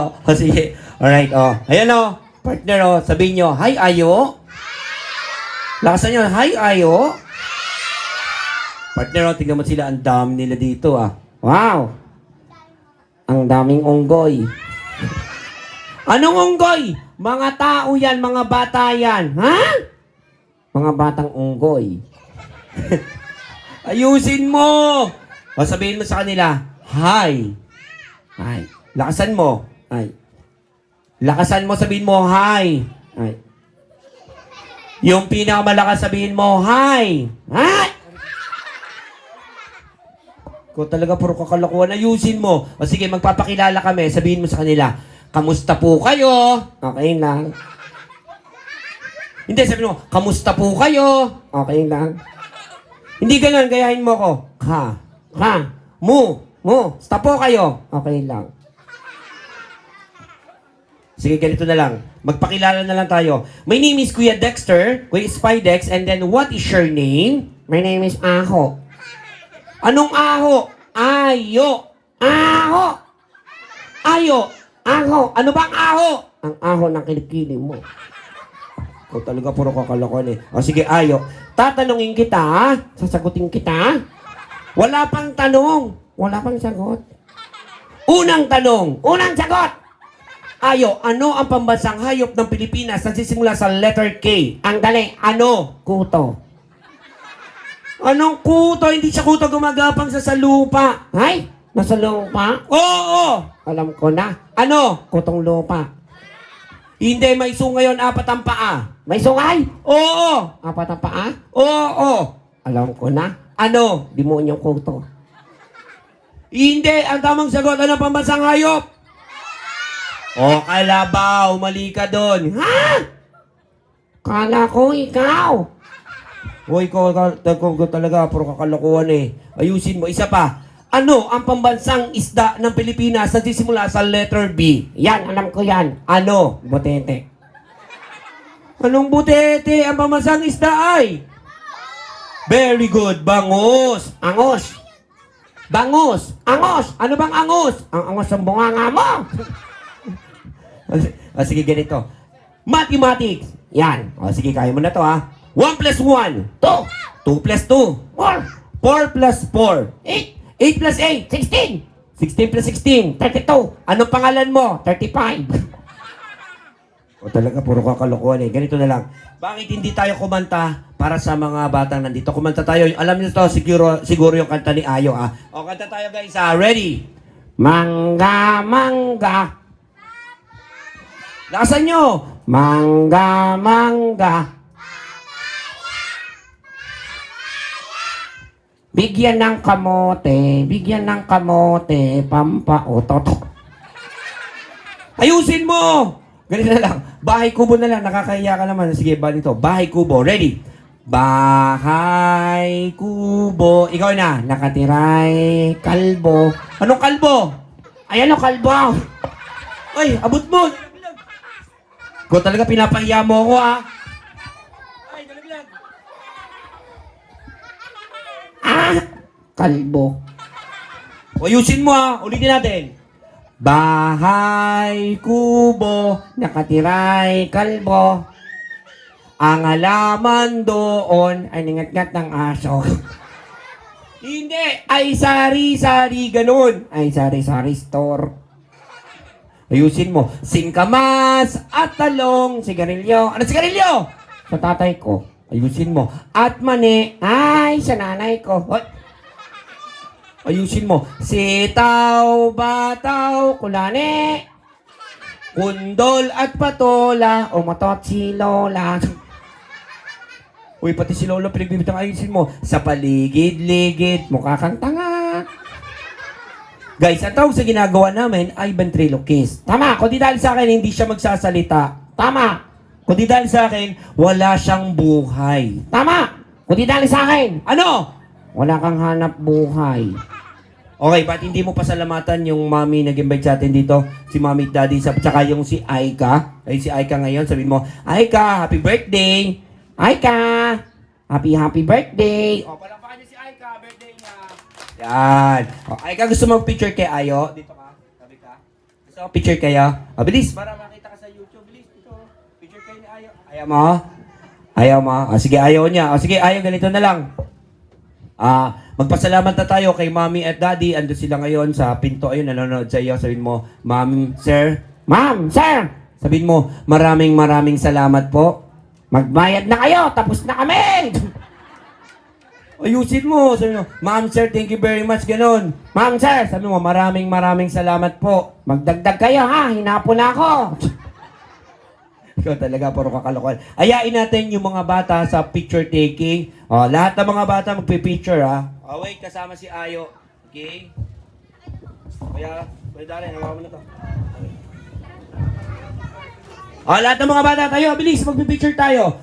O, sige. Alright, Ayan, Partner, sabihin nyo, hi, Ayo. Lakasan nyo, hi, Ayo. Partner, tingnan mo sila. Ang dami nila dito, Wow! Ang daming unggoy. Anong unggoy? Mga tao yan, mga bata yan. Ha? Mga batang unggoy. Ayusin mo! O, sabihin mo sa kanila, hi. Hi. Lakasan mo. Hi. Lakasan mo, sabihin mo, hi. Hi. Yung pinakamalakas, sabihin mo, hi. Hi! Ko talaga, puro kakalakuan. Ayusin mo. O sige, magpapakilala kami. Sabihin mo sa kanila, kamusta po kayo? Okay lang. Hindi, sabihin mo, kamusta po kayo? Okay lang. Hindi ganun, gayahin mo ko. Stop po kayo. Okay lang. Sige, ganito na lang. Magpakilala na lang tayo. My name is Kuya Dexter, Kuya Spidex, and then what is your name? My name is Aho. Anong Aho? Ayo. Aho. Ayo. Aho. Ano bang Aho? Ang Aho ng kilikili mo. Ikaw talaga puro kakalokohan O sige, Ayo. Tatanungin kita, sasagutin kita. Wala pang tanong. Wala pang sagot. Unang tanong. Unang sagot. Ayo, ano ang pambansang hayop ng Pilipinas na sisimula sa letter K? Ang dali. Ano? Kuto. Anong kuto? Hindi siya kuto, gumagapang sa lupa. Hay? Nasa lupa? Oo! Alam ko na. Ano? Kutong lupa. Hindi, may sungay yun, 4 ang paa. May sungay? Oo! 4 ang paa? Oo! Alam ko na. Ano? Demonyong kuto. Hindi, ang tamang sagot, ano pambansang hayop? O, kalabaw, mali ka doon. Ha? Kala ko ikaw. O, ikaw talaga, puro kakalokohan Ayusin mo. Isa pa. Ano ang pambansang isda ng Pilipinas na sisimula sa letter B? Yan, alam ko yan. Ano? Butete. Anong butete? Ang pambansang isda ay? Very good. Bangus. Angos. Bangus. Angos. Ano bang angos? Ang angos ng bunganga mo. Sige, ganito. Mathematics. Yan. Sige, kaya mo na to 1 plus 1. 2. 2 plus 2. 4. 4 plus 4. 8. 8 plus 8. 16. 16 plus 16. 32. Anong pangalan mo? 35. Talaga, puro kakalokohan Ganito na lang. Bakit hindi tayo kumanta para sa mga batang nandito? Kumanta tayo. Alam niyo to, siguro yung kanta ni Ayo O, kanta tayo guys Ready? Mangga, mangga. Lakasan nyo! Mangga, mangga. Bigyan ng kamote, pampautotok. Ayusin mo! Ganito na lang. Bahay kubo na lang. Nakakahiya ka naman. Sige, balito. Bahay kubo. Ready? Bahay kubo. Ikaw na. Nakatiray kalbo. Anong kalbo? Ayan o, kalbo. Ay, abot mo. Ko talaga pinapahiya mo ako Ay, dalaglag. Kalbo. Ayusin mo Ulitin natin. Bahay kubo, nakatiray kalbo. Ang halaman doon ay ningat-ngat ng aso. Hindi, ay sari-sari ganun. Ay sari-sari store. Ayusin mo. Singkamas at talong. Sigarilyo. Ano sigarilyo? Sa tatay ko. Ayusin mo. At mani. Ay, sa nanay ko. What? Ayusin mo. Sitaw, bataw, kulane. Kundol at patola. Umatot si Lola. Uy, pati si Lola pinagbibitang. Ayusin mo. Sa paligid-ligid. Mukha kang tanga. Guys, ang tawag sa ginagawa namin ay ventriloquist. Tama, kung di dahil sa akin, hindi siya magsasalita. Tama, kung di dahil sa akin, wala siyang buhay. Tama, kung di dahil sa akin, ano? Wala kang hanap buhay. Okay, ba't hindi mo pasalamatan yung mami nag-invite sa atin dito? Si mami at daddy, tsaka yung si Aika. Ay, si Aika ngayon, sabihin mo, Aika, happy birthday! Aika, happy birthday! O, palakpakan niyo si Aika, birthday niya. Yan. O, Aika, gusto mag-picture kay Ayo? Dito ka, sabi ka. Gusto So, picture kayo. Bilis, para makita ka sa YouTube. Bilis, ito. Picture kayo ni Ayo. Ayaw mo? Ayaw mo? Sige, ayaw niya. Sige, ayaw, ganito na lang. Magpasalamat na tayo kay Mommy at Daddy. Ando sila ngayon sa pinto. Ayun, nanonood sa iyo. Sabihin mo, Ma'am, Sir. Ma'am, Sir! Sabihin mo, maraming salamat po. Magbayad na kayo. Tapos na kami! Ayusin mo. Sabi mo, Ma'am, Sir, thank you very much. Ganon. Ma'am, Sir, sabi mo, maraming salamat po. Magdagdag kayo, ha? Hinapo na ako. Ikaw talaga, puro kakalokohan. Ayain natin yung mga bata sa picture taking. Lahat ng mga bata magpipicture, ha? Wait, kasama si Ayo. Okay? Kaya, Darin, hawakan mo na to. Lahat ng mga bata tayo, bilis, magpipicture tayo.